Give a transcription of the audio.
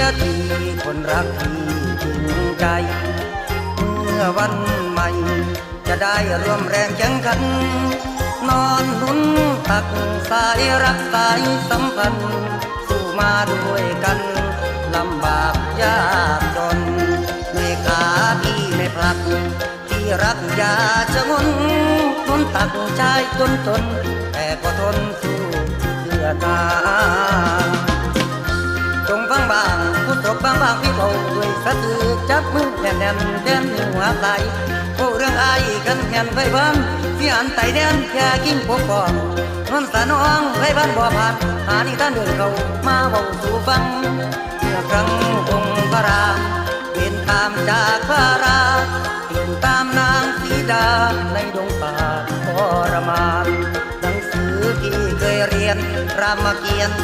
ยทีคนรักที่จริงใจเมื่อวันใหม่จะได้ร่วมแรงแข่งขันนอนลุ้นตักสายรักสายสัมพันธ์สู้มาด้วยกันลำบากยากจนไม่ขาที่ไม่ผลักที่รักอย่าชะงนทนตักชายจนแต่ก็ทนสู้เพื่อทางจงฟังบางพูดจบบางพี่เบาด้วยสะดือจับมือแน่นแน่นหัวใจโอ้เรื่องอายกันแน่นไฟบ้านที่อันไต่แดนแค่กินปกป้องนนสะน้องไฟบ้านบ่ผ่านหานี่ท่านเดินเขามาเบาสู่ฟังเมื่อครั้งองค์พระรามเป็นตามจากพระราติดตามนางสีดาในดงป่าทรมานหนังสือที่เคยเรียนรามเกียรติ์